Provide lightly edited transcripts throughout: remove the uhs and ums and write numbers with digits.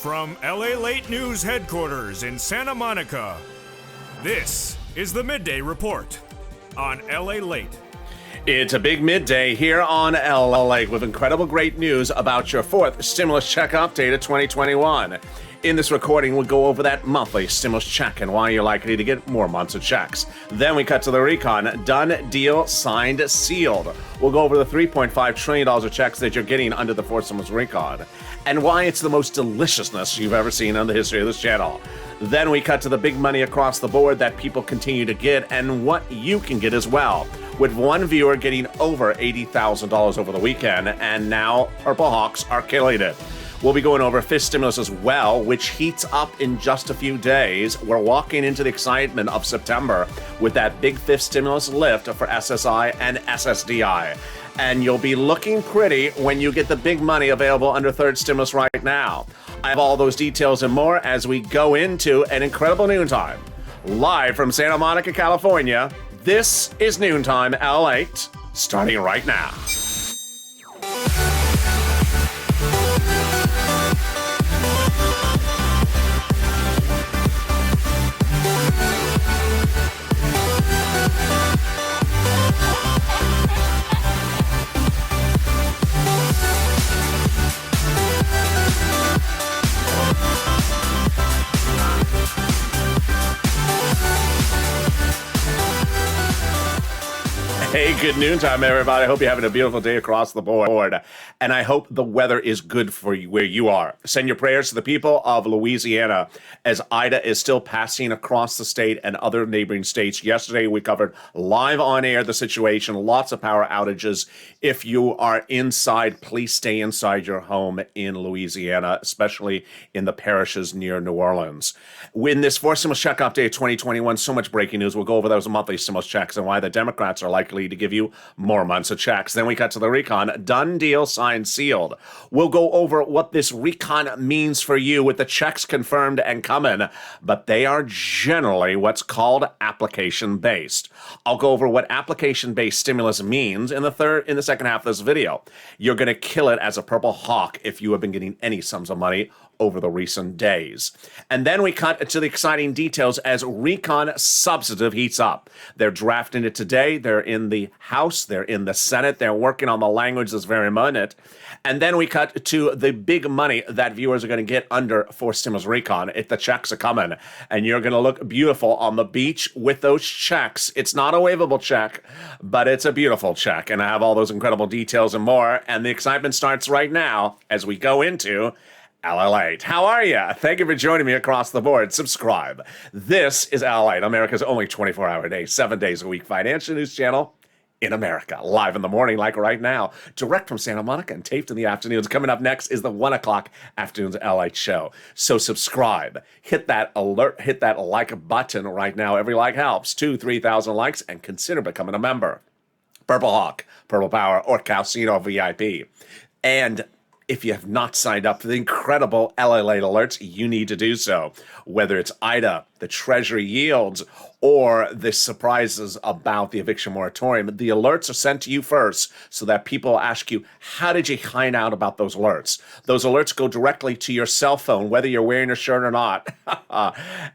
From Lalate News headquarters in Santa Monica, this is the Midday Report on Lalate. It's a big midday here on Lalate with incredible great news about your fourth stimulus check update of 2021. In this recording, we'll go over that monthly stimulus check and why you're likely to get more months of checks. Then we cut to the recon. Done, deal, signed, sealed. We'll go over the $3.5 trillion of checks that you're getting under the fourth stimulus recon and why it's the most deliciousness you've ever seen on the history of this channel. Then we cut to the big money across the board that people continue to get and what you can get as well, with one viewer getting over $80,000 over the weekend, and now Purple Hawks are killing it. We'll be going over fifth stimulus as well, which heats up in just a few days. We're walking into the excitement of September with that big fifth stimulus lift for SSI and SSDI. And you'll be looking pretty when you get the big money available under third stimulus right now. I have all those details and more as we go into an incredible noontime. Live from Santa Monica, California, this is Noontime L8, starting right now. Hey, good noontime, everybody. I hope you're having a beautiful day across the board. And I hope the weather is good for you where you are. Send your prayers to the people of Louisiana as Ida is still passing across the state and other neighboring states. Yesterday, we covered live on air the situation, lots of power outages. If you are inside, please stay inside your home in Louisiana, especially in the parishes near New Orleans. In this fourth stimulus check update 2021, so much breaking news. We'll go over those monthly stimulus checks and why the Democrats are likely to give you more months of checks. Then we cut to the recon. Done, deal, signed, sealed. We'll go over what this recon means for you with the checks confirmed and coming, but they are generally what's called application-based. I'll go over what application-based stimulus means in the second half of this video. You're going to kill it as a Purple Hawk if you have been getting any sums of money over the recent days. And then we cut to the exciting details as recon substantive heats up. They're drafting it today. They're in the House. They're in the Senate. They're working on the language this very minute. And then we cut to the big money that viewers are going to get under fourth stimulus recon if the checks are coming. And you're going to look beautiful on the beach with those checks. It's not a waivable check, but it's a beautiful check. And I have all those incredible details and more. And the excitement starts right now as we go into Lalate. How are you? Thank you for joining me across the board. Subscribe. This is Lalate, America's only 24-hour day, 7 days a week financial news channel in America. Live in the morning like right now, direct from Santa Monica and taped in the afternoons. Coming up next is the 1 o'clock afternoons Lalate show. So subscribe. Hit that alert. Hit that like button right now. Every like helps. 2,000-3,000 likes and consider becoming a member. Purple Hawk, Purple Power, or Calcino VIP. And if you have not signed up for the incredible Lalate alerts, you need to do so. Whether it's Ida, the Treasury yields, or the surprises about the eviction moratorium, the alerts are sent to you first so that people ask you, how did you find out about those alerts? Those alerts go directly to your cell phone, whether you're wearing a shirt or not.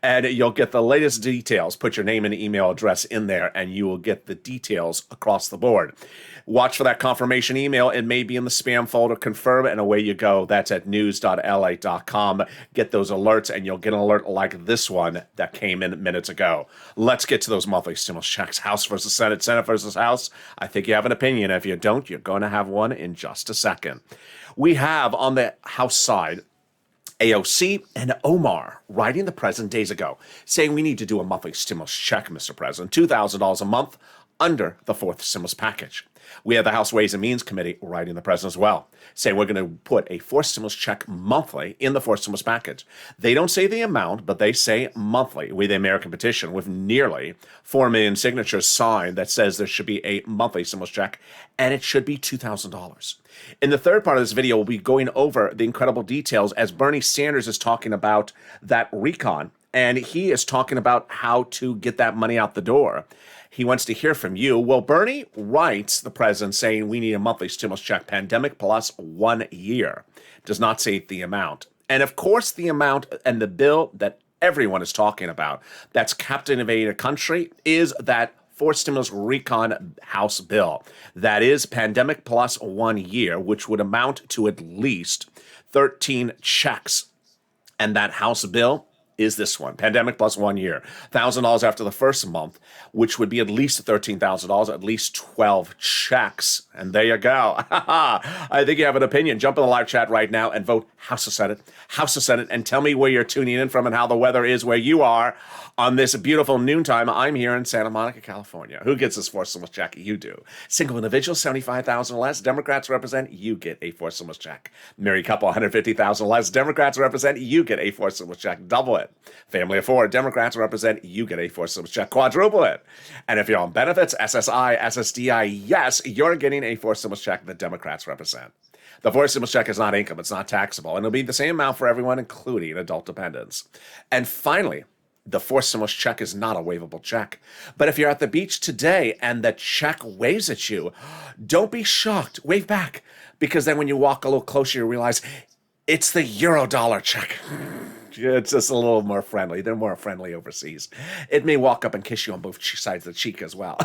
And you'll get the latest details. Put your name and email address in there, and you will get the details across the board. Watch for that confirmation email. It may be in the spam folder. Confirm, and away you go. That's at news.la.com. Get those alerts, and you'll get an alert like this one that came in minutes ago. Let's get to those monthly stimulus checks. House versus Senate, Senate versus House. I think you have an opinion. If you don't, you're going to have one in just a second. We have on the House side AOC and Omar writing the president days ago, saying we need to do a monthly stimulus check, Mr. President, $2,000 a month under the fourth stimulus package. We have the House Ways and Means Committee writing the president as well, saying we're going to put a fourth stimulus check monthly in the fourth stimulus package. They don't say the amount, but they say monthly with the American petition with nearly 4 million signatures signed that says there should be a monthly stimulus check, and it should be $2,000. In the third part of this video, we'll be going over the incredible details as Bernie Sanders is talking about that recon, and he is talking about how to get that money out the door. He wants to hear from you. Well, Bernie writes the president saying we need a monthly stimulus check, pandemic plus 1 year. Does not say the amount. And of course, the amount and the bill that everyone is talking about that's captivating a country is that forced stimulus recon House bill. That is pandemic plus 1 year, which would amount to at least 13 checks. And that House bill is this one, pandemic plus 1 year, $1,000 after the first month, which would be at least $13,000, at least 12 checks. And there you go. I think you have an opinion. Jump in the live chat right now and vote House or Senate, House or Senate, and tell me where you're tuning in from and how the weather is where you are on this beautiful noontime. I'm here in Santa Monica, California. Who gets this forced stimulus check? You do. Single individual, 75,000 or less. Democrats represent, you get a forced stimulus check. Married couple, 150,000 or less. Democrats represent, you get a forced stimulus check. Double it. Family of four, Democrats represent, you get a forced stimulus check. Quadruple it. And if you're on benefits, SSI, SSDI, yes, you're getting a forced stimulus check that Democrats represent. The forced stimulus check is not income. It's not taxable. And it'll be the same amount for everyone, including adult dependents. And finally, the forced stimulus check is not a waivable check. But if you're at the beach today and the check waves at you, don't be shocked. Wave back. Because then when you walk a little closer, you realize it's the Eurodollar check. It's just a little more friendly. They're more friendly overseas. It may walk up and kiss you on both sides of the cheek as well.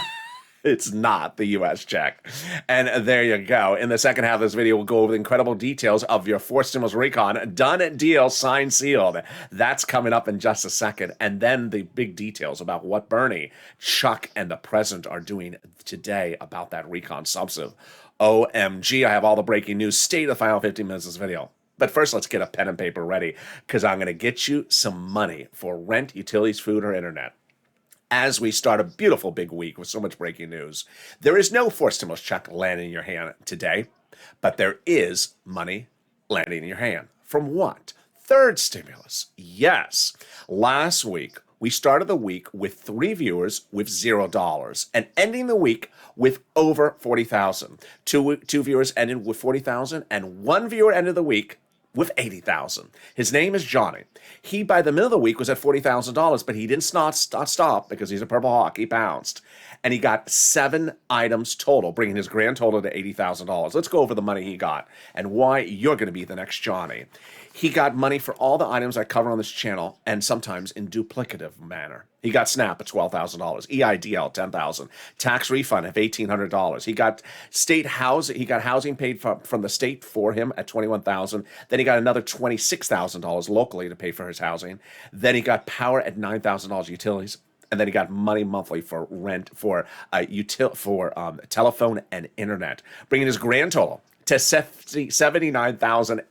It's not the U.S. check. And there you go. In the second half of this video, we'll go over the incredible details of your forced stimulus recon. Done deal, signed, sealed. That's coming up in just a second. And then the big details about what Bernie, Chuck, and the president are doing today about that recon subsidy. OMG, I have all the breaking news. Stay to the final 15 minutes of this video. But first, let's get a pen and paper ready, because I'm going to get you some money for rent, utilities, food, or internet. As we start a beautiful big week with so much breaking news, there is no forced stimulus check landing in your hand today, but there is money landing in your hand. From what? Third stimulus. Yes. Last week, we started the week with 3 viewers with $0 and ending the week with over 40,000. Two viewers ended with 40,000 and 1 viewer ended the week with 80,000. His name is Johnny. He, by the middle of the week, was at $40,000, but he didn't stop because he's a Purple Hawk. He bounced. And he got 7 items total, bringing his grand total to $80,000. Let's go over the money he got and why you're going to be the next Johnny. He got money for all the items I cover on this channel, and sometimes in duplicative manner. He got SNAP at $12,000, EIDL $10,000, tax refund of $1,800. He got state housing. He got housing paid from the state for him at $21,000. Then he got another $26,000 locally to pay for his housing. Then he got power at $9,000 utilities. And then he got money monthly for rent, for telephone and internet, bringing his grand total to $79,800,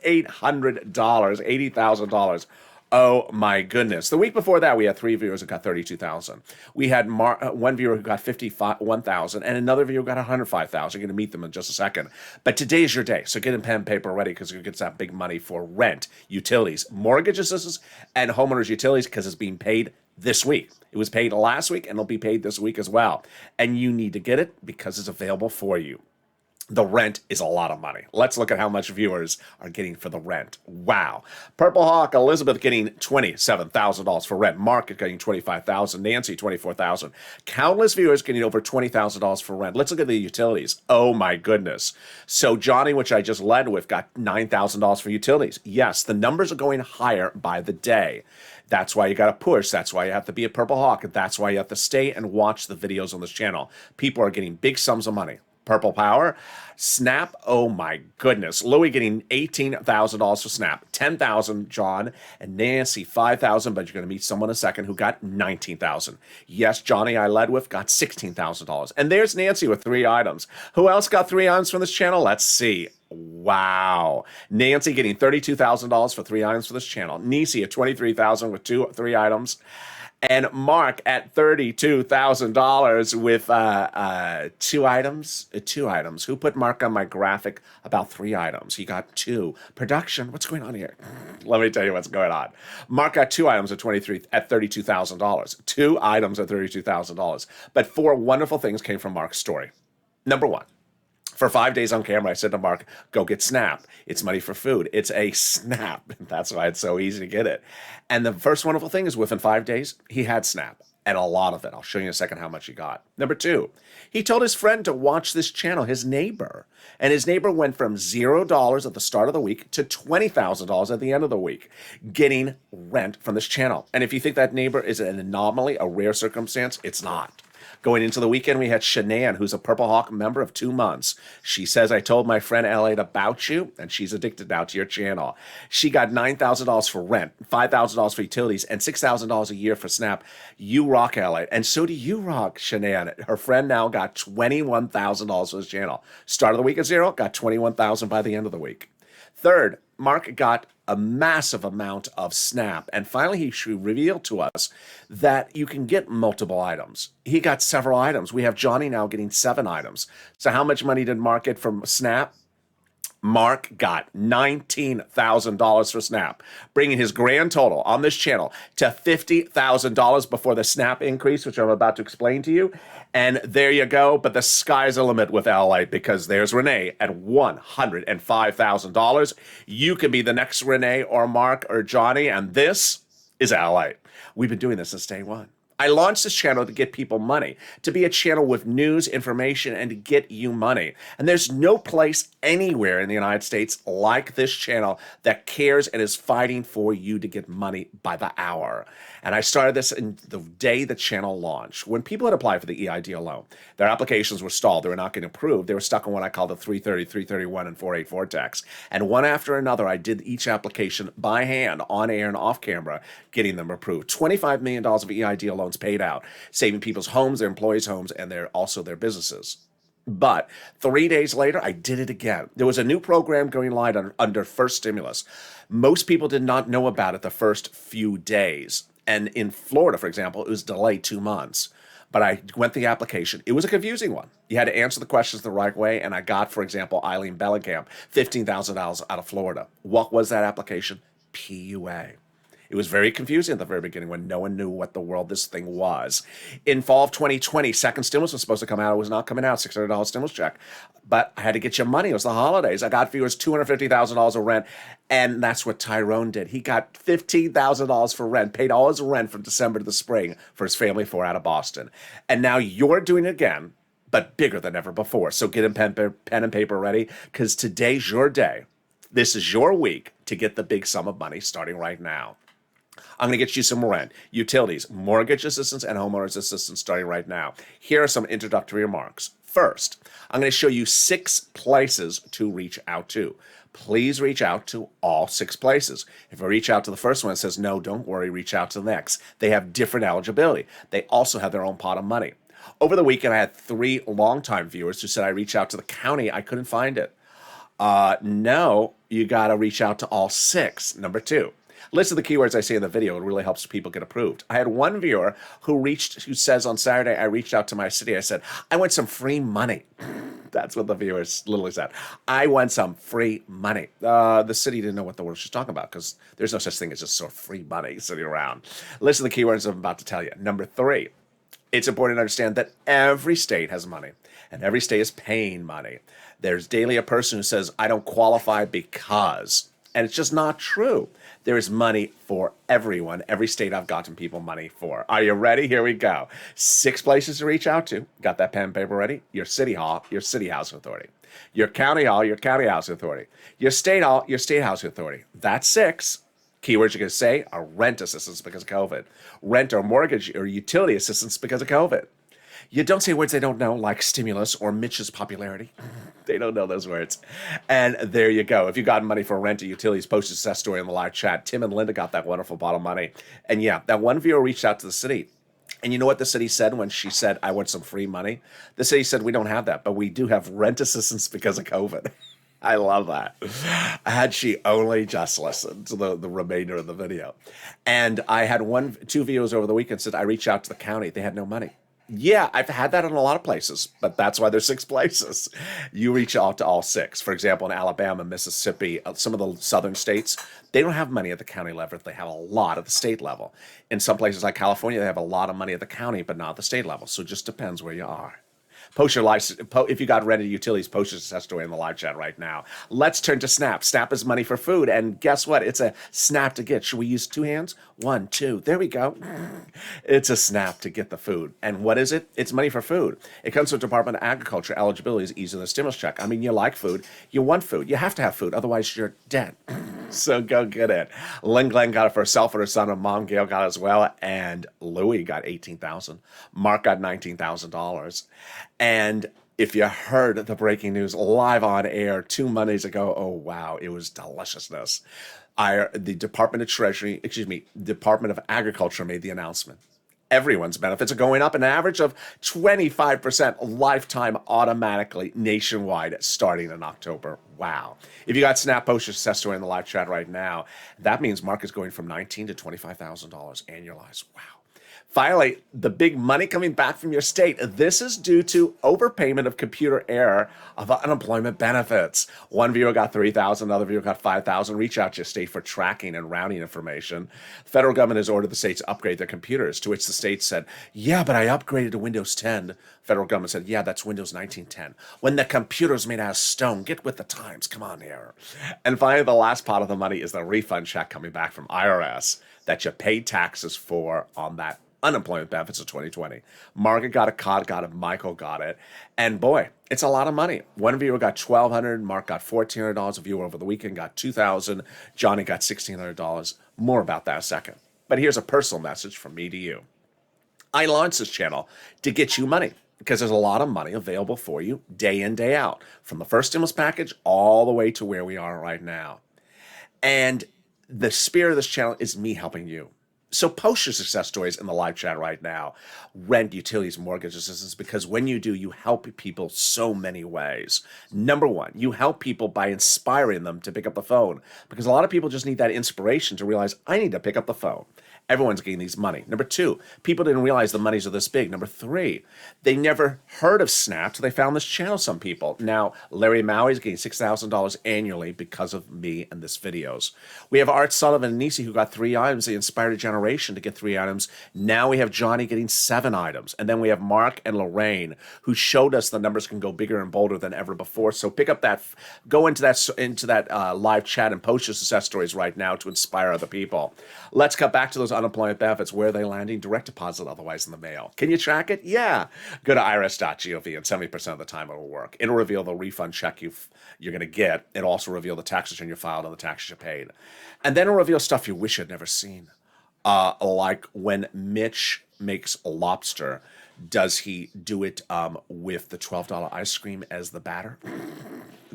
$80,000. Oh my goodness. The week before that, we had 3 viewers who got $32,000. We had one viewer who got $51,000 and another viewer who got $105,000. You're going to meet them in just a second. But today is your day, so get a pen and paper ready, because you're going to get that big money for rent, utilities, mortgage assistance, and homeowners utilities, because it's being paid this week. It was paid last week, and it'll be paid this week as well. And you need to get it because it's available for you. The rent is a lot of money. Let's look at how much viewers are getting for the rent. Wow. Purple Hawk Elizabeth getting $27,000 for rent. Mark getting $25,000. Nancy, $24,000. Countless viewers getting over $20,000 for rent. Let's look at the utilities. Oh my goodness. So Johnny, which I just led with, got $9,000 for utilities. Yes, the numbers are going higher by the day. That's why you got to push. That's why you have to be a Purple Hawk. And that's why you have to stay and watch the videos on this channel. People are getting big sums of money. Purple Power, SNAP, oh my goodness. Louie getting $18,000 for SNAP, $10,000, John, and Nancy, $5,000, but you're going to meet someone in a second who got $19,000. Yes, Johnny, I led with, got $16,000. And there's Nancy with 3 items. Who else got 3 items from this channel? Let's see. Wow. Nancy getting $32,000 for 3 items for this channel. Nisi at $23,000 with 3 items. And Mark at $32,000 with 2 items. 2 items. Who put Mark on my graphic about 3 items? He got 2. Production, what's going on here? Let me tell you what's going on. Mark got 2 items at $32,000. 2 items at $32,000. But 4 wonderful things came from Mark's story. Number 1. For 5 days on camera, I said to Mark, go get SNAP. It's money for food. It's a SNAP. That's why it's so easy to get it. And the first wonderful thing is within 5 days, he had SNAP. and a lot of it. I'll show you in a second how much he got. Number two, he told his friend to watch this channel, his neighbor. And his neighbor went from $0 at the start of the week to $20,000 at the end of the week, getting rent from this channel. And if you think that neighbor is an anomaly, a rare circumstance, it's not. Going into the weekend, we had Shanann, who's a Purple Hawk member of 2 months. She says, I told my friend Lalate about you, and she's addicted now to your channel. She got $9,000 for rent, $5,000 for utilities, and $6,000 a year for Snap. You rock, Lalate. And so do you rock, Shanann. Her friend now got $21,000 for his channel. Start of the week at 0, got $21,000 by the end of the week. Third, Mark got a massive amount of Snap. And finally, he revealed to us that you can get multiple items. He got several items. We have Johnny now getting 7 items. So how much money did Mark get from Snap? Mark got $19,000 for Snap, bringing his grand total on this channel to $50,000 before the Snap increase, which I'm about to explain to you. And there you go. But the sky's the limit with Lalate, because there's Renee at $105,000. You can be the next Renee or Mark or Johnny, and this is Lalate. We've been doing this since day one. I launched this channel to get people money, to be a channel with news, information, and to get you money. And there's no place anywhere in the United States like this channel that cares and is fighting for you to get money by the hour. And I started this in the day the channel launched. When people had applied for the EID loan, their applications were stalled. They were not getting approved. They were stuck on what I call the 330, 331, and 484 tax. And one after another, I did each application by hand, on air and off camera, getting them approved. $25 million of EID loans paid out, saving people's homes, their employees' homes, and also their businesses. But 3 days later, I did it again. There was a new program going live under first stimulus. Most people did not know about it the first few days. And in Florida, for example, it was delayed 2 months. But I went the application. It was a confusing one. You had to answer the questions the right way. And I got, for example, Eileen Bellingham, $15,000 out of Florida. What was that application? PUA. It was very confusing at the very beginning when no one knew what the world this thing was. In fall of 2020, second stimulus was supposed to come out. It was not coming out, $600 stimulus check. But I had to get you money. It was the holidays. I got viewers $250,000 of rent, and that's what Tyrone did. He got $15,000 for rent, paid all his rent from December to the spring for his family 4 out of Boston. And now you're doing it again, but bigger than ever before. So get a pen and paper ready, because today's your day. This is your week to get the big sum of money starting right now. I'm going to get you some rent, utilities, mortgage assistance, and homeowners assistance starting right now. Here are some introductory remarks. First, I'm going to show you 6 places to reach out to. Please reach out to all 6 places. If I reach out to the first one and says, no, don't worry, reach out to the next. They have different eligibility. They also have their own pot of money. Over the weekend, I had 3 longtime viewers who said I reached out to the county. I couldn't find it. No, you got to reach out to all 6. Number 2. Listen to the keywords I say in the video. It really helps people get approved. I had one viewer who says on Saturday, I reached out to my city. I said, I want some free money. That's what the viewers literally said. I want some free money. The city didn't know what the word she was talking about, because there's no such thing as just sort of free money sitting around. Listen to the keywords I'm about to tell you. Number 3, it's important to understand that every state has money, and every state is paying money. There's daily a person who says, I don't qualify because, and it's just not true. There is money for everyone. Every state I've gotten people money for. Are you ready? Here we go. 6 places to reach out to. Got that pen and paper ready? Your city hall, your city housing authority. Your county hall, your county housing authority. Your state hall, your state housing authority. That's 6. Keywords you're going to say are rent assistance because of COVID. Rent or mortgage or utility assistance because of COVID. You don't say words they don't know, like stimulus or Mitch's popularity. They don't know those words. And there you go. If you got money for rent or utilities, post a success story in the live chat. Tim and Linda got that wonderful bottle of money. And yeah, that one viewer reached out to the city. And you know what the city said when she said, I want some free money? The city said, we don't have that, but we do have rent assistance because of COVID. I love that. Had she only just listened to the remainder of the video. And I had 2 viewers over the weekend said, I reached out to the county. They had no money. Yeah, I've had that in a lot of places, but that's why there's 6 places. You reach out to all 6. For example, in Alabama, Mississippi, some of the southern states, they don't have money at the county level. They have a lot at the state level. In some places like California, they have a lot of money at the county, but not at the state level. So it just depends where you are. Post your license. If you got rented utilities, post your success story in the live chat right now. Let's turn to Snap. Snap is money for food, and guess what? It's a snap to get. Should we use two hands? 1, 2. There we go. It's a snap to get the food. And what is it? It's money for food. It comes from Department of Agriculture. Eligibility is easier than a stimulus check. I mean, you like food. You want food. You have to have food. Otherwise, you're dead. So go get it. Lynn Glenn got it for herself and her son, and Mom Gail got it as well. And Louie got $18,000. Mark got $19,000. And if you heard the breaking news live on air 2 Mondays ago, oh wow, it was deliciousness. The Department of Agriculture made the announcement. Everyone's benefits are going up an average of 25% lifetime automatically nationwide starting in October. Wow. If you got Snap, post your success story in the live chat right now. That means Mark is going from $19,000 to $25,000 annualized. Wow. Finally, the big money coming back from your state. This is due to overpayment of computer error of unemployment benefits. One viewer got $3,000, another viewer got $5,000. Reach out to your state for tracking and routing information. The federal government has ordered the states to upgrade their computers, to which the state said, yeah, but I upgraded to Windows 10. Federal government said, yeah, that's Windows 1910. When the computer's made out of stone, get with the times. Come on here. And finally, the last pot of the money is the refund check coming back from IRS that you paid taxes for on that unemployment benefits of 2020. Margaret got it, Cod got it, Michael got it. And boy, it's a lot of money. One viewer got $1,200, Mark got $1,400, a viewer over the weekend got $2,000, Johnny got $1,600. More about that in a second. But here's a personal message from me to you. I launched this channel to get you money because there's a lot of money available for you day in, day out, from the first stimulus package all the way to where we are right now. And the spirit of this channel is me helping you. So post your success stories in the live chat right now. Rent, utilities, mortgage assistance, because when you do, you help people so many ways. Number one, you help people by inspiring them to pick up the phone, because a lot of people just need that inspiration to realize, I need to pick up the phone. Everyone's getting these money. Number two, people didn't realize the monies are this big. Number three, they never heard of Snap, so they found this channel, some people. Now, Larry Maui's getting $6,000 annually because of me and this videos. We have Art Sullivan and Nisi who got 3 items. They inspired a generation to get 3 items. Now we have Johnny getting 7 items. And then we have Mark and Lorraine who showed us the numbers can go bigger and bolder than ever before. So pick up that, go into that live chat and post your success stories right now to inspire other people. Let's cut back to those unemployment benefits. Where are they landing? Direct deposit, otherwise in the mail. Can you track it? Yeah. Go to irs.gov, and 70% of the time it'll work. It'll reveal the refund check you're going to get. It'll also reveal the tax return you filed and the taxes you paid. And then it'll reveal stuff you wish you'd never seen. Like when Mitch makes a lobster, does he do it with the $12 ice cream as the batter?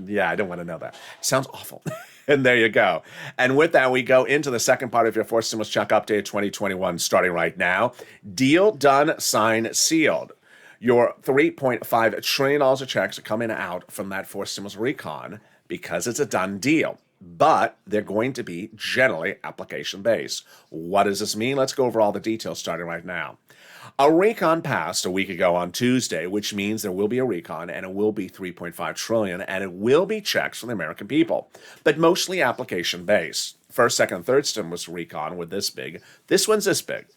Yeah, I don't want to know that. Sounds awful. And there you go. And with that, we go into the second part of your forced stimulus check update 2021, starting right now. Deal done, signed, sealed. Your $3.5 trillion of checks are coming out from that forced stimulus recon because it's a done deal. But they're going to be generally application-based. What does this mean? Let's go over all the details starting right now. A recon passed a week ago on Tuesday, which means there will be a recon, and it will be $3.5 trillion, and it will be checks from the American people, but mostly application-based. First, second, third stimulus recon were this big. This one's this big.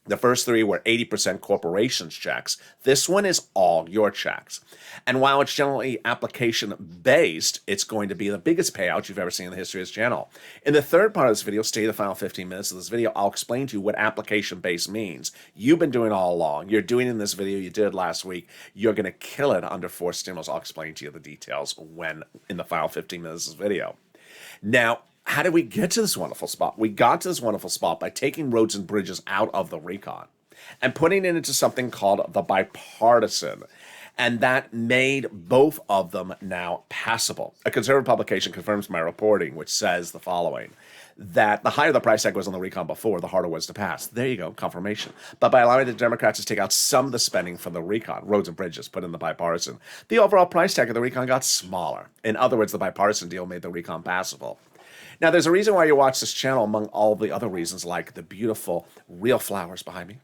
The first 3 were 80% corporations checks. This one is all your checks. And while it's generally application-based, it's going to be the biggest payout you've ever seen in the history of this channel. In the third part of this video, stay the final 15 minutes of this video, I'll explain to you what application-based means. You've been doing it all along. You're doing it in this video. You did it last week. You're going to kill it under forced stimulus. I'll explain to you the details when in the final 15 minutes of this video. Now, how did we get to this wonderful spot? We got to this wonderful spot by taking roads and bridges out of the recon and putting it into something called the bipartisan. And that made both of them now passable. A conservative publication confirms my reporting, which says the following, that the higher the price tag was on the recon before, the harder it was to pass. There you go, confirmation. But by allowing the Democrats to take out some of the spending from the recon, roads and bridges, put in the bipartisan, the overall price tag of the recon got smaller. In other words, the bipartisan deal made the recon passable. Now, there's a reason why you watch this channel among all the other reasons, like the beautiful real flowers behind me.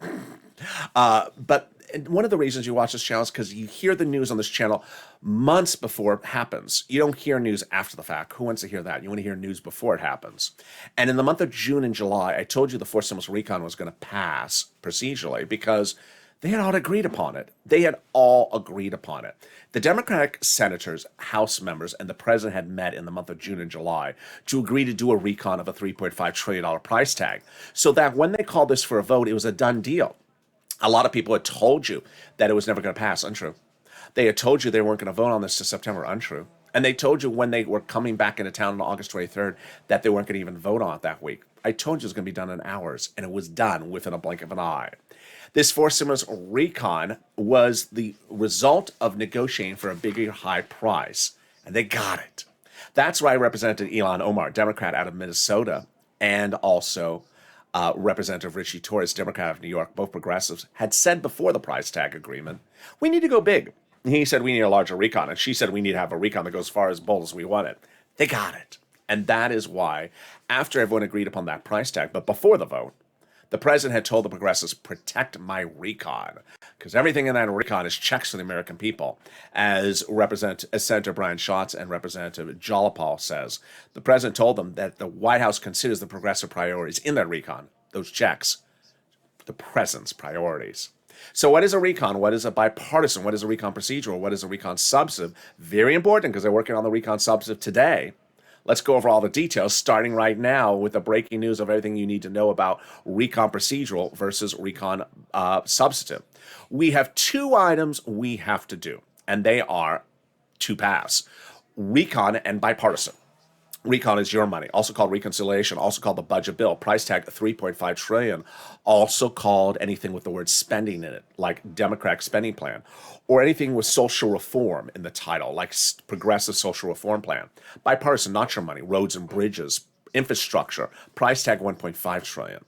But one of the reasons you watch this channel is because you hear the news on this channel months before it happens. You don't hear news after the fact. Who wants to hear that? You want to hear news before it happens. And in the month of June and July, I told you the forced stimulus recon was going to pass procedurally because They had all agreed upon it. They had all agreed upon it. The Democratic senators, House members, and the president had met in the month of June and July to agree to do a recon of a $3.5 trillion price tag, so that when they called this for a vote, it was a done deal. A lot of people had told you that it was never going to pass. Untrue. They had told you they weren't going to vote on this to September. Untrue. And they told you when they were coming back into town on August 23rd that they weren't going to even vote on it that week. I told you it was going to be done in hours, and it was done within a blink of an eye. This forced stimulus recon was the result of negotiating for a bigger high price, and they got it. That's why Representative Ilhan Omar, Democrat out of Minnesota, and also Representative Richie Torres, Democrat of New York, both progressives, had said before the price tag agreement, we need to go big. He said we need a larger recon, and she said we need to have a recon that goes as far as bold as we want it. They got it. And that is why, after everyone agreed upon that price tag, but before the vote, the president had told the progressives, protect my recon, because everything in that recon is checks for the American people. As Senator Brian Schatz and Representative Jalopal says, the president told them that the White House considers the progressive priorities in that recon, those checks, the president's priorities. So what is a recon? What is a bipartisan? What is a recon procedural? What is a recon substantive? Very important because they're working on the recon substantive today. Let's go over all the details, starting right now with the breaking news of everything you need to know about recon procedural versus recon substantive. We have two items we have to do, and they are to pass: recon and bipartisan. Recon is your money, also called reconciliation, also called the budget bill, price tag $3.5 trillion, also called anything with the word spending in it, like Democratic spending plan, or anything with social reform in the title, like progressive social reform plan. Bipartisan, not your money, roads and bridges, infrastructure, price tag $1.5 trillion.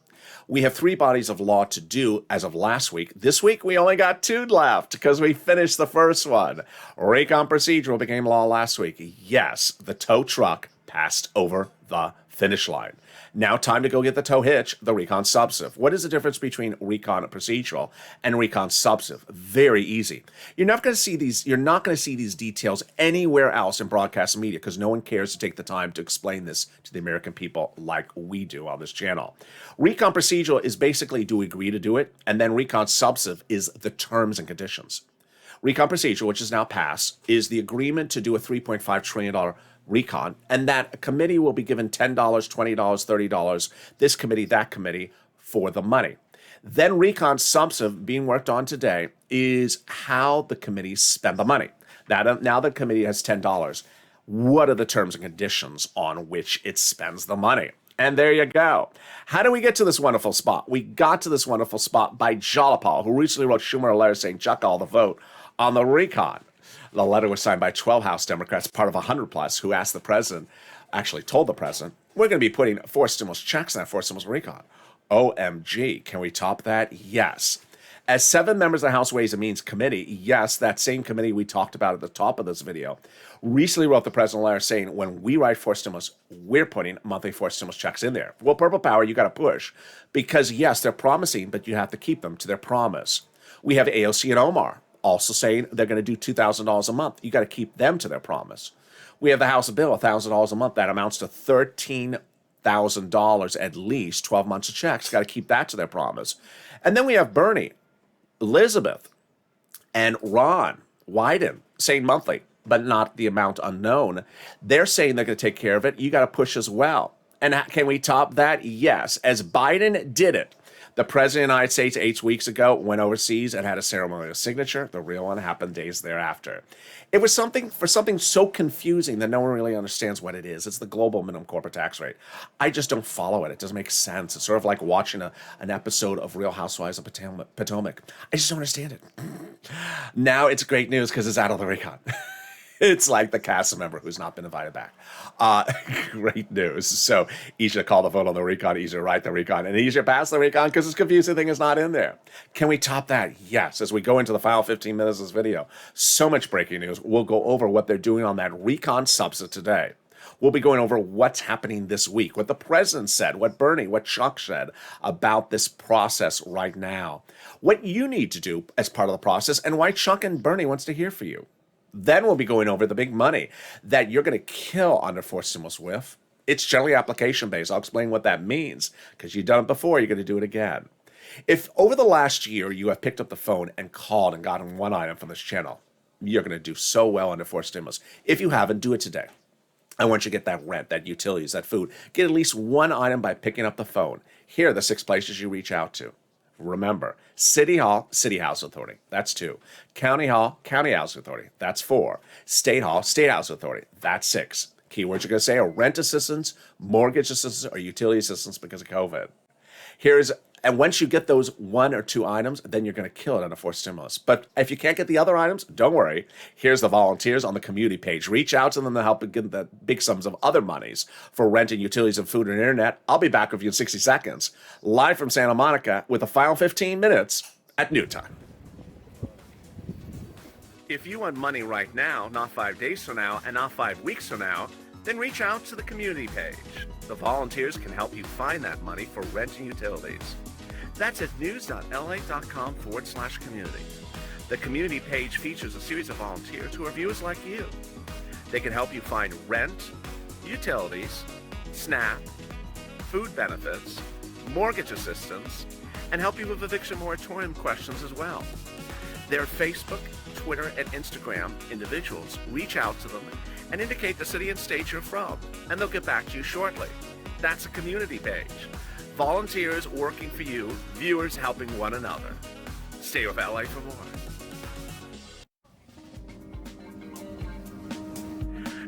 We have three bodies of law to do as of last week. This week, we only got two left because we finished the first one. Recon procedural became law last week. Yes, the tow truck passed over the finish line. Now time to go get the tow hitch, the recon substantive. What is the difference between recon procedural and recon substantive? Very easy. You're not going to see these details anywhere else in broadcast media because no one cares to take the time to explain this to the American people like we do on this channel. Recon procedural is basically do we agree to do it, and then recon substantive is the terms and conditions. Recon procedural, which is now passed, is the agreement to do a $3.5 trillion recon, and that committee will be given $10, $20, $30, this committee, that committee, for the money. Then recon substantive, being worked on today, is how the committees spend the money. Now the committee has $10. What are the terms and conditions on which it spends the money? And there you go. How do we get to this wonderful spot? We got to this wonderful spot by Jalopal, who recently wrote Schumer a letter saying, chuck all the vote on the recon. The letter was signed by 12 House Democrats, part of 100 plus, who asked the president, actually told the president, we're going to be putting forced stimulus checks on that forced stimulus recon. OMG, can we top that? Yes. As 7 members of the House Ways and Means Committee, yes, that same committee we talked about at the top of this video, recently wrote the president a letter saying, when we write forced stimulus, we're putting monthly forced stimulus checks in there. Well, Purple Power, you got to push. Because yes, they're promising, but you have to keep them to their promise. We have AOC and Omar also saying they're going to do $2,000 a month. You got to keep them to their promise. We have the House bill, $1,000 a month. That amounts to $13,000 at least, 12 months of checks. Got to keep that to their promise. And then we have Bernie, Elizabeth, and Ron Wyden saying monthly, but not the amount unknown. They're saying they're going to take care of it. You got to push as well. And can we top that? Yes. As Biden did it, the president of the United States 8 weeks ago went overseas and had a ceremonial signature. The real one happened days thereafter. It was something so confusing that no one really understands what it is. It's the global minimum corporate tax rate. I just don't follow it. It doesn't make sense. It's sort of like watching an episode of Real Housewives of Potomac. I just don't understand it. Now it's great news because it's out of the recon. It's like the cast member who's not been invited back. Great news. So easier to call the vote on the recon, easier to write the recon, and easier to pass the recon because this confusing thing is not in there. Can we top that? Yes. As we go into the final 15 minutes of this video, so much breaking news. We'll go over what they're doing on that recon subset today. We'll be going over what's happening this week, what the president said, what Bernie, what Chuck said about this process right now, what you need to do as part of the process, and why Chuck and Bernie wants to hear from you. Then we'll be going over the big money that you're going to kill under forced stimulus with. It's generally application-based. I'll explain what that means because you've done it before. You're going to do it again. If over the last year you have picked up the phone and called and gotten one item from this channel, you're going to do so well under forced stimulus. If you haven't, do it today. I want you to get that rent, that utilities, that food. Get at least one item by picking up the phone. Here are the 6 places you reach out to. Remember, City Hall, City House Authority, that's 2. County Hall, County House Authority, that's 4. State Hall, State House Authority, that's 6. Keywords you're going to say are rent assistance, mortgage assistance, or utility assistance because of COVID. And once you get those 1 or 2 items, then you're going to kill it under forced stimulus. But if you can't get the other items, don't worry. Here's the volunteers on the community page. Reach out to them to help get the big sums of other monies for rent and utilities and food and internet. I'll be back with you in 60 seconds, live from Santa Monica with the final 15 minutes at noon time. If you want money right now, not 5 days from now, and not 5 weeks from now, then reach out to the community page. The volunteers can help you find that money for rent and utilities. That's at news.la.com/community. The community page features a series of volunteers who are viewers like you. They can help you find rent, utilities, SNAP, food benefits, mortgage assistance, and help you with eviction moratorium questions as well. Their Facebook, Twitter, and Instagram individuals reach out to them and indicate the city and state you're from, and they'll get back to you shortly. That's a community page. Volunteers working for you, viewers helping one another. Stay with LA for more.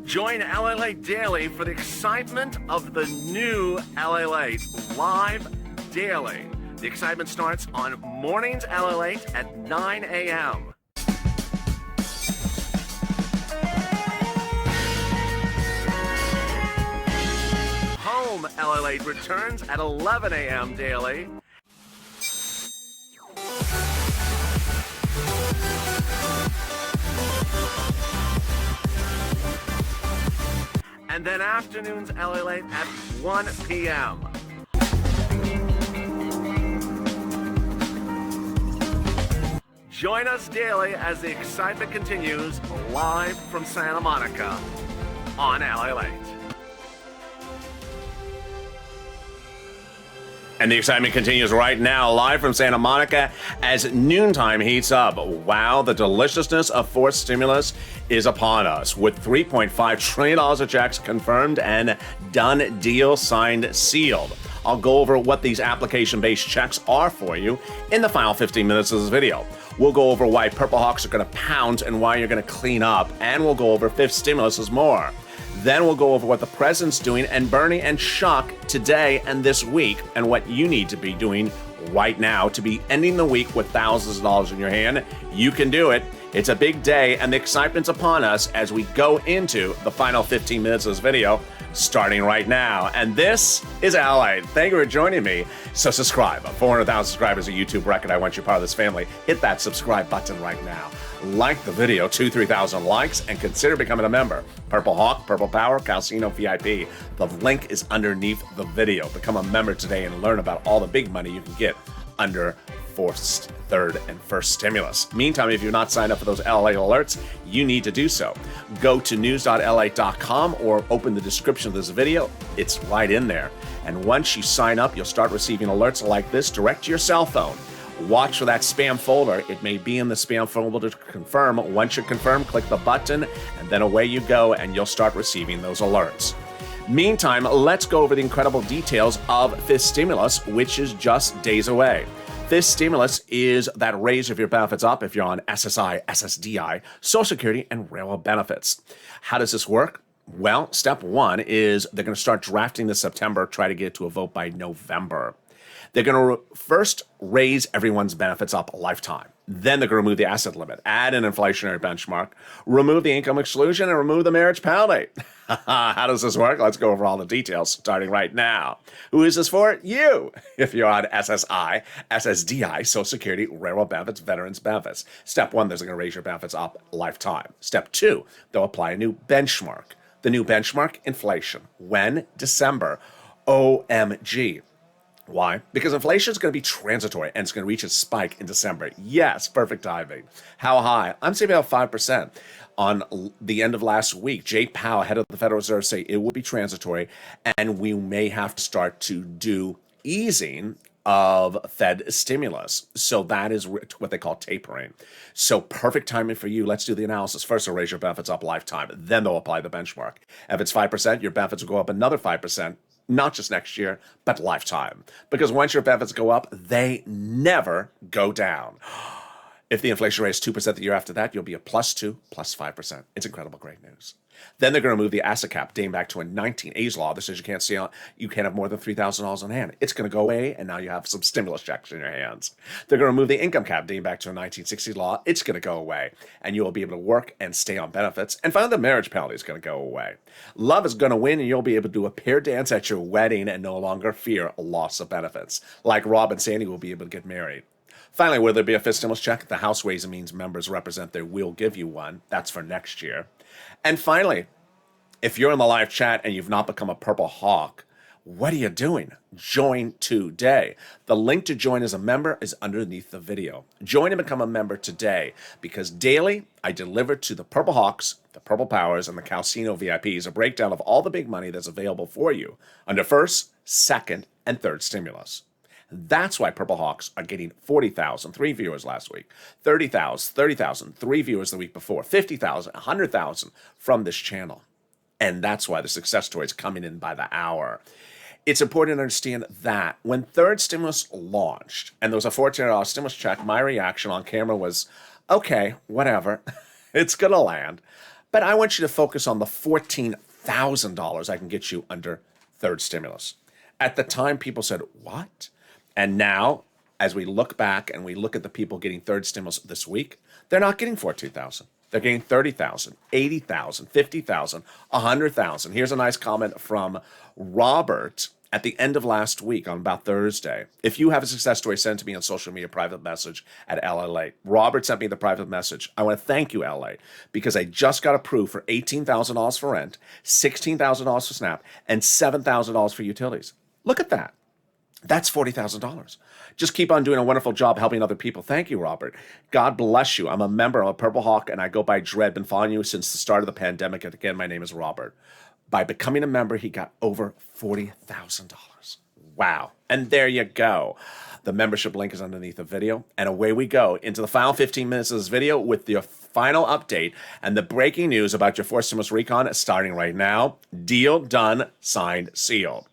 Join Lalate Daily for the excitement of the new Lalate live daily. The excitement starts on mornings Lalate at 9 a.m. Home Lalate returns at 11 a.m. daily. And then afternoons Lalate at 1 p.m. Join us daily as the excitement continues live from Santa Monica on Lalate. And the excitement continues right now, live from Santa Monica, as noontime heats up. Wow, the deliciousness of forced stimulus is upon us, with $3.5 trillion of checks confirmed and done deal signed, sealed. I'll go over what these application-based checks are for you in the final 15 minutes of this video. We'll go over why Purple Hawks are going to pounce and why you're going to clean up, and we'll go over fifth stimulus is more. Then we'll go over what the president's doing and Bernie and Chuck today and this week, and what you need to be doing right now to be ending the week with thousands of dollars in your hand. You can do it. It's a big day, and the excitement's upon us as we go into the final 15 minutes of this video, starting right now. And this is Ally. Thank you for joining me. So subscribe. 400,000 subscribers, a YouTube record. I want you part of this family. Hit that subscribe button right now. Like the video, 2,000-3,000 likes, and consider becoming a member. Purple Hawk, Purple Power, Calcino VIP. The link is underneath the video. Become a member today and learn about all the big money you can get under fourth, third, and first stimulus. Meantime, if you're not signed up for those LA alerts, you need to do so. Go to news.la.com or open the description of this video. It's right in there. And once you sign up, you'll start receiving alerts like this direct to your cell phone. Watch for that spam folder. It may be in the spam folder to confirm. Once you're confirmed, click the button, and then away you go, and you'll start receiving those alerts. Meantime, let's go over the incredible details of fifth stimulus, which is just days away. Fifth stimulus is that raise of your benefits up if you're on SSI, SSDI, Social Security, and railroad benefits. How does this work? Well, step one is they're going to start drafting this September, try to get it to a vote by November. They're going to first raise everyone's benefits up a lifetime. Then they're going to remove the asset limit, add an inflationary benchmark, remove the income exclusion, and remove the marriage penalty. How does this work? Let's go over all the details starting right now. Who is this for? You. If you're on SSI, SSDI, Social Security, railroad benefits, veterans benefits. Step one, they're going to raise your benefits up a lifetime. Step two, they'll apply a new benchmark. The new benchmark, inflation. When? December. OMG. Why? Because inflation is going to be transitory and it's going to reach its spike in December. Yes, perfect timing. How high? I'm saying about 5%. On the end of last week, Jay Powell, head of the Federal Reserve, say it will be transitory and we may have to start to do easing of Fed stimulus. So that is what they call tapering. So perfect timing for you. Let's do the analysis. First, they'll raise your benefits up lifetime. Then they'll apply the benchmark. If it's 5%, your benefits will go up another 5%, not just next year, but lifetime. Because once your benefits go up, they never go down. If the inflation rate is 2% the year after that, you'll be a +2, +5%. It's incredible, great news. Then they're going to move the asset cap dating back to a 1980s law that says you can't have more than $3,000 on hand. It's going to go away, and now you have some stimulus checks in your hands. They're going to remove the income cap dating back to a 1960s law. It's going to go away, and you will be able to work and stay on benefits. And finally, the marriage penalty is going to go away. Love is going to win, and you'll be able to do a pair dance at your wedding and no longer fear a loss of benefits. Like Rob and Sandy will be able to get married. Finally, will there be a fifth stimulus check? The House Ways and Means members represent they will give you one. That's for next year. And finally, if you're in the live chat and you've not become a Purple Hawk, what are you doing? Join today. The link to join as a member is underneath the video. Join and become a member today, because daily I deliver to the Purple Hawks, the Purple Powers, and the Calcino VIPs a breakdown of all the big money that's available for you under first, second, and third stimulus. That's why Purple Hawks are getting 40,000, 3 viewers last week, 30,000, 3 viewers the week before, 50,000, 100,000 from this channel. And that's why the success stories coming in by the hour. It's important to understand that when third stimulus launched and there was a $14 stimulus check, my reaction on camera was, okay, whatever, it's going to land. But I want you to focus on the $14,000 I can get you under third stimulus. At the time, people said, what? And now, as we look back and we look at the people getting third stimulus this week, they're not getting 14,000. They're getting 30,000, 80,000, 50,000, 100,000. Here's a nice comment from Robert at the end of last week on about Thursday. If you have a success story, send it to me on social media, private message at Lalate. Robert sent me the private message. I want to thank you, LA, because I just got approved for $18,000 for rent, $16,000 for SNAP, and $7,000 for utilities. Look at that. That's $40,000. Just keep on doing a wonderful job helping other people. Thank you, Robert. God bless you. I'm a member. I'm a Purple Hawk, and I go by Dread. Been following you since the start of the pandemic. And again, my name is Robert. By becoming a member, he got over $40,000. Wow. And there you go. The membership link is underneath the video. And away we go into the final 15 minutes of this video with the final update and the breaking news about your fourth stimulus recon starting right now. Deal done, signed, sealed.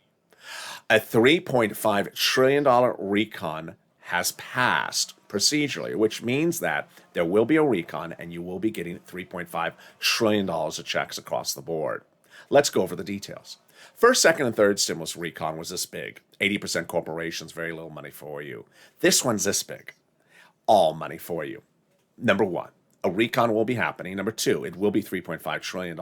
A $3.5 trillion recon has passed procedurally, which means that there will be a recon and you will be getting $3.5 trillion of checks across the board. Let's go over the details. First, second, and third stimulus recon was this big. 80% corporations, very little money for you. This one's this big. All money for you. Number one, a recon will be happening. Number two, it will be $3.5 trillion.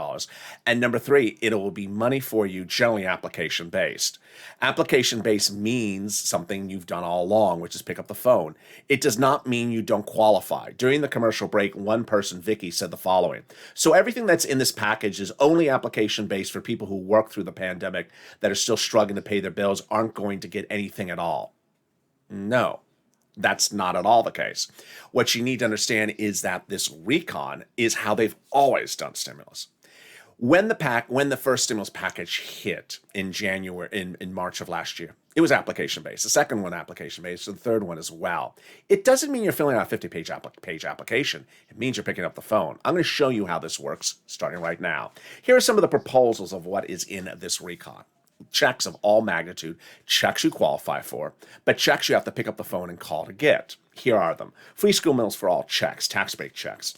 And number three, it will be money for you, generally application-based. Application-based means something you've done all along, which is pick up the phone. It does not mean you don't qualify. During the commercial break, one person, Vicky, said the following. So everything that's in this package is only application-based for people who work through the pandemic that are still struggling to pay their bills, aren't going to get anything at all. No. That's not at all the case. What you need to understand is that this recon is how they've always done stimulus. When the first stimulus package hit in March of last year, it was application-based. The second one application-based, and the third one as well. It doesn't mean you're filling out a 50-page application. It means you're picking up the phone. I'm going to show you how this works starting right now. Here are some of the proposals of what is in this recon. Checks of all magnitude, checks you qualify for, but checks you have to pick up the phone and call to get. Here are them. Free school meals for all checks, tax-based checks,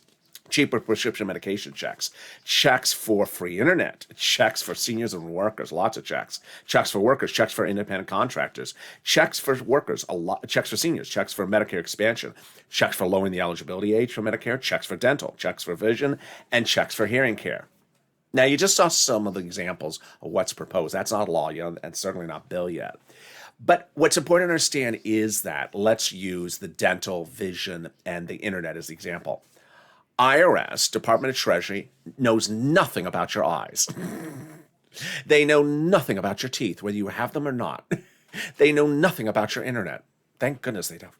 cheaper prescription medication checks, checks for free internet, checks for seniors and workers, lots of checks for workers, checks for independent contractors, checks for workers, checks for seniors, checks for Medicare expansion, checks for lowering the eligibility age for Medicare, checks for dental, checks for vision, and checks for hearing care. Now, you just saw some of the examples of what's proposed. That's not law yet, and certainly not bill yet. But what's important to understand is that let's use the dental, vision, and the internet as the example. IRS, Department of Treasury, knows nothing about your eyes. They know nothing about your teeth, whether you have them or not. They know nothing about your internet. Thank goodness they don't.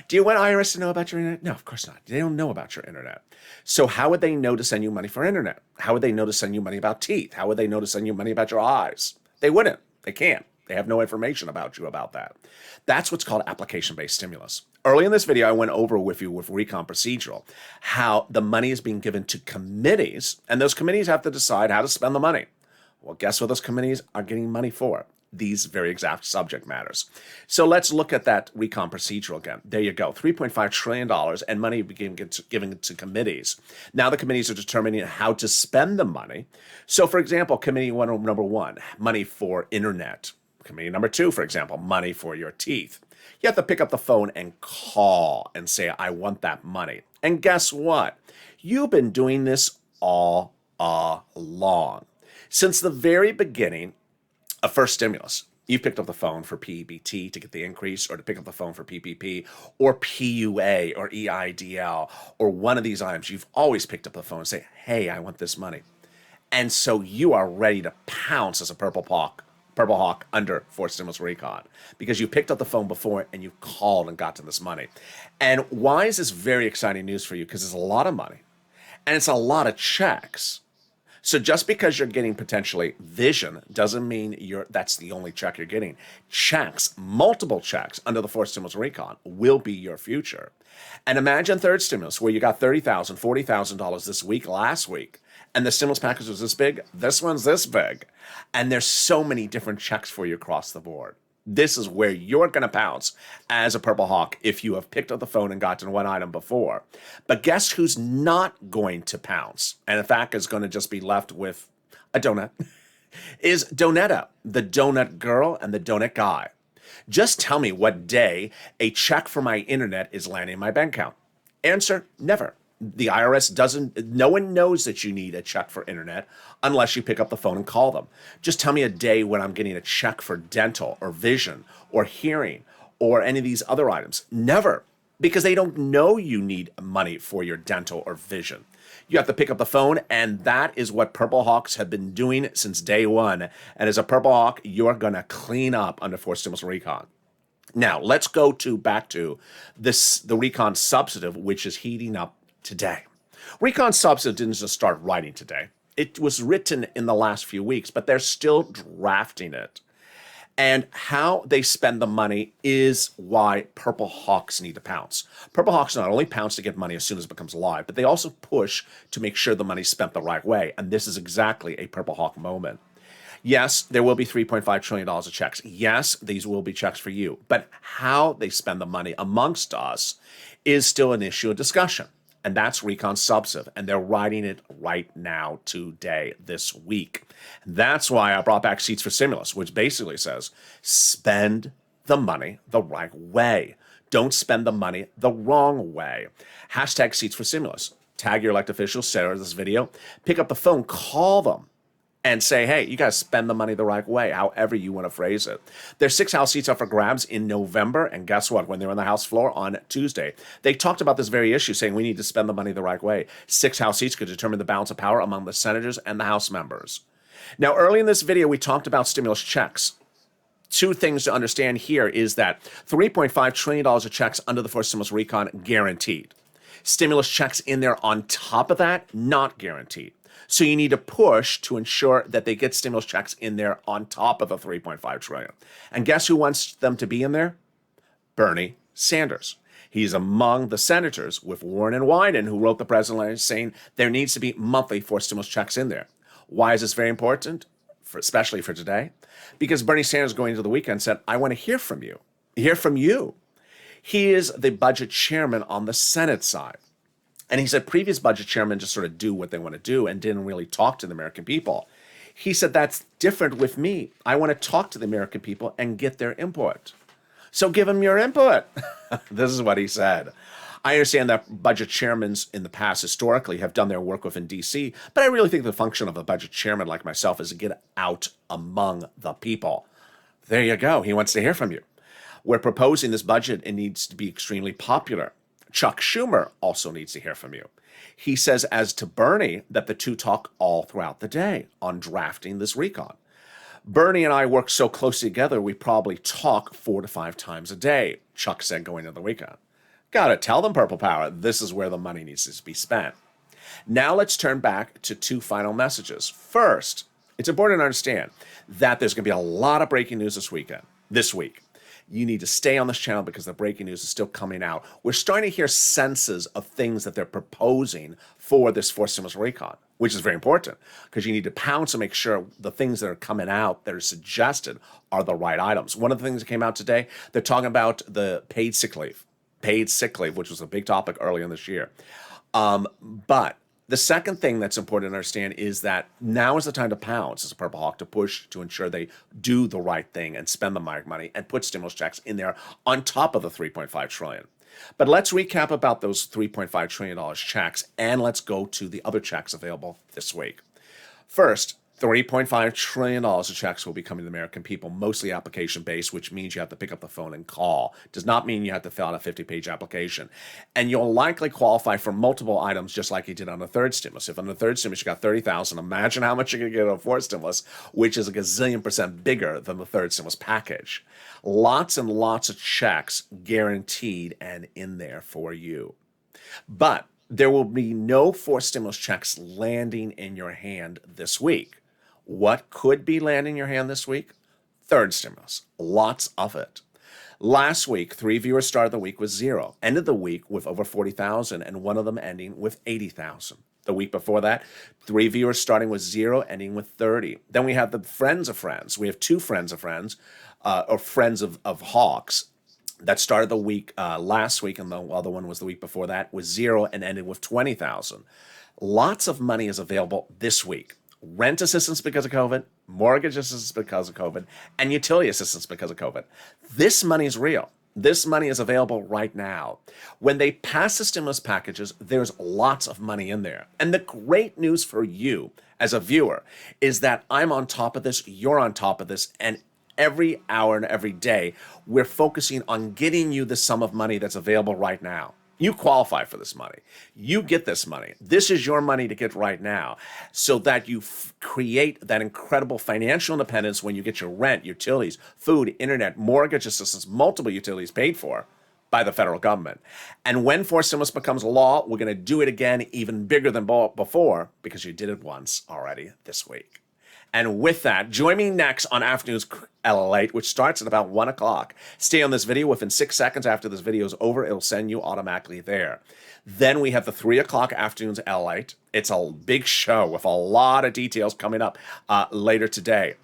Do you want IRS to know about your internet? No, of course not. They don't know about your internet. So how would they know to send you money for internet? How would they know to send you money about teeth? How would they know to send you money about your eyes? They wouldn't. They can't. They have no information about you about that. That's what's called application-based stimulus. Early in this video, I went over with you with recon procedural, how the money is being given to committees, and those committees have to decide how to spend the money. Well, guess what those committees are getting money for? These very exact subject matters. So let's look at that recon procedural again. There you go, $3.5 trillion and money being given to committees. Now the committees are determining how to spend the money. So for example, number one, money for internet. Committee number two, for example, money for your teeth. You have to pick up the phone and call and say, I want that money. And guess what? You've been doing this all along. Since the very beginning of first stimulus, you've picked up the phone for PEBT to get the increase, or to pick up the phone for PPP, or PUA, or EIDL, or one of these items. You've always picked up the phone and say, hey, I want this money. And so you are ready to pounce as a Purple Hawk under forced stimulus recon, because you picked up the phone before and you called and got to this money. And why is this very exciting news for you? Because it's a lot of money and it's a lot of checks. So just because you're getting potentially vision doesn't mean that's the only check you're getting. Checks, multiple checks under the forced stimulus recon will be your future. And imagine third stimulus where you got $30,000, $40,000 this week, last week, and the stimulus package was this big. This one's this big. And there's so many different checks for you across the board. This is where you're going to pounce as a Purple Hawk if you have picked up the phone and gotten one item before. But guess who's not going to pounce, and in fact is going to just be left with a donut, is Donetta, the donut girl and the donut guy. Just tell me what day a check for my internet is landing in my bank account. Answer, never. The IRS no one knows that you need a check for internet unless you pick up the phone and call them. Just tell me a day when I'm getting a check for dental or vision or hearing or any of these other items. Never, because they don't know you need money for your dental or vision. You have to pick up the phone, and that is what Purple Hawks have been doing since day one. And as a Purple Hawk, you're going to clean up under forced stimulus recon. Now, let's go back to the recon substantive, which is heating up today. Recon substantive didn't just start writing today. It was written in the last few weeks, but they're still drafting it. And how they spend the money is why Purple Hawks need to pounce. Purple Hawks not only pounce to get money as soon as it becomes live, but they also push to make sure the money's spent the right way. And this is exactly a Purple Hawk moment. Yes, there will be $3.5 trillion of checks. Yes, these will be checks for you. But how they spend the money amongst us is still an issue of discussion. And that's recon substantive, and they're writing it right now, today, this week. That's why I brought back Seats for Stimulus, which basically says, spend the money the right way. Don't spend the money the wrong way. Hashtag Seats for Stimulus. Tag your elected officials, share this video, pick up the phone, call them, and say, hey, you got to spend the money the right way, however you want to phrase it. There's 6 House seats up for grabs in November, and guess what? When they're on the House floor on Tuesday, they talked about this very issue, saying we need to spend the money the right way. 6 House seats could determine the balance of power among the senators and the House members. Now, early in this video, we talked about stimulus checks. 2 things to understand here is that $3.5 trillion of checks under the forced stimulus recon guaranteed. Stimulus checks in there on top of that, not guaranteed. So you need to push to ensure that they get stimulus checks in there on top of the $3.5 trillion. And guess who wants them to be in there? Bernie Sanders. He's among the senators with Warren and Wyden who wrote the president letter saying there needs to be monthly forced stimulus checks in there. Why is this very important? Especially for today? Because Bernie Sanders going into the weekend said, I want to hear from you. Hear from you. He is the budget chairman on the Senate side. And he said previous budget chairmen just sort of do what they want to do and didn't really talk to the American people. He said, that's different with me. I want to talk to the American people and get their input. So give them your input. This is what he said. I understand that budget chairmen in the past historically have done their work within D.C., but I really think the function of a budget chairman like myself is to get out among the people. There you go. He wants to hear from you. We're proposing this budget. It needs to be extremely popular. Chuck Schumer also needs to hear from you. He says, as to Bernie, that the two talk all throughout the day on drafting this recon. Bernie and I work so closely together, we probably talk 4 to 5 times a day, Chuck said going into the weekend. Gotta tell them, Purple Power, this is where the money needs to be spent. Now let's turn back to 2 final messages. First, It's important to understand that there's going to be a lot of breaking news this week. You need to stay on this channel because the breaking news is still coming out. We're starting to hear senses of things that they're proposing for this fourth stimulus recon, which is very important because you need to pounce and make sure the things that are coming out that are suggested are the right items. One of the things that came out today, they're talking about the paid sick leave, which was a big topic earlier in this year. But the second thing that's important to understand is that now is the time to pounce as a Purple Hawk to push to ensure they do the right thing and spend the money and put stimulus checks in there on top of the $3.5 trillion. But let's recap about those $3.5 trillion checks and let's go to the other checks available this week. First, $3.5 trillion of checks will be coming to the American people, mostly application-based, which means you have to pick up the phone and call. Does not mean you have to fill out a 50-page application. And you'll likely qualify for multiple items just like you did on the third stimulus. If on the third stimulus you got $30,000, imagine how much you're going to get on the fourth stimulus, which is a gazillion% bigger than the third stimulus package. Lots and lots of checks guaranteed and in there for you. But there will be no fourth stimulus checks landing in your hand this week. What could be landing in your hand this week? Third stimulus. Lots of it. Last week, 3 viewers started the week with 0, ended the week with over 40,000, and one of them ending with 80,000. The week before that, 3 viewers starting with 0, ending with 30. Then we have the friends of friends. We have 2 friends of friends, or friends of Hawks, that started the week last week, and the other one was the week before that, with 0 and ended with 20,000. Lots of money is available this week. Rent assistance because of COVID, mortgage assistance because of COVID, and utility assistance because of COVID. This money is real. This money is available right now. When they pass the stimulus packages, there's lots of money in there. And the great news for you as a viewer is that I'm on top of this, you're on top of this, and every hour and every day, we're focusing on getting you the sum of money that's available right now. You qualify for this money. You get this money. This is your money to get right now so that you create that incredible financial independence when you get your rent, utilities, food, internet, mortgage assistance, multiple utilities paid for by the federal government. And when fourth stimulus becomes law, we're going to do it again even bigger than before because you did it once already this week. And with that, join me next on Afternoons Lalate, which starts at about 1 o'clock. Stay on this video. Within 6 seconds after this video is over, it'll send you automatically there. Then we have the 3 o'clock Afternoons Lalate. It's a big show with a lot of details coming up later today.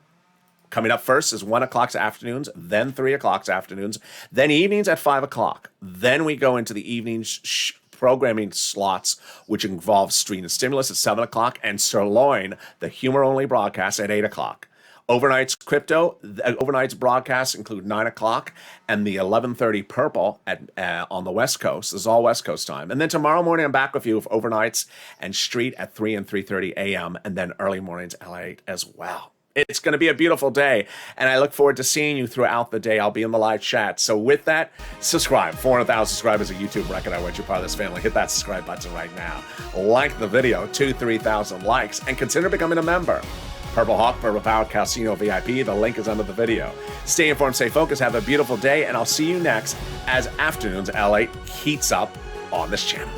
Coming up first is 1 o'clock's afternoons, then 3 o'clock's afternoons, then evenings at 5 o'clock. Then we go into the evenings programming slots, which involves Street and Stimulus at 7 o'clock and Sirloin, the humor-only broadcast, at 8 o'clock. Overnight's overnight's broadcasts include 9 o'clock and the 11:30 Purple on the West Coast. This is all West Coast time. And then tomorrow morning, I'm back with you with overnights and Street at 3 and 3:30 a.m. and then early mornings at 8 as well. It's going to be a beautiful day, and I look forward to seeing you throughout the day. I'll be in the live chat. So with that, subscribe. 400,000 subscribers at YouTube record. I want you part of this family. Hit that subscribe button right now. Like the video, 2,000-3,000 likes, and consider becoming a member. Purple Hawk, Purple Power, Casino VIP. The link is under the video. Stay informed, stay focused, have a beautiful day, and I'll see you next as Afternoons Lalate heats up on this channel.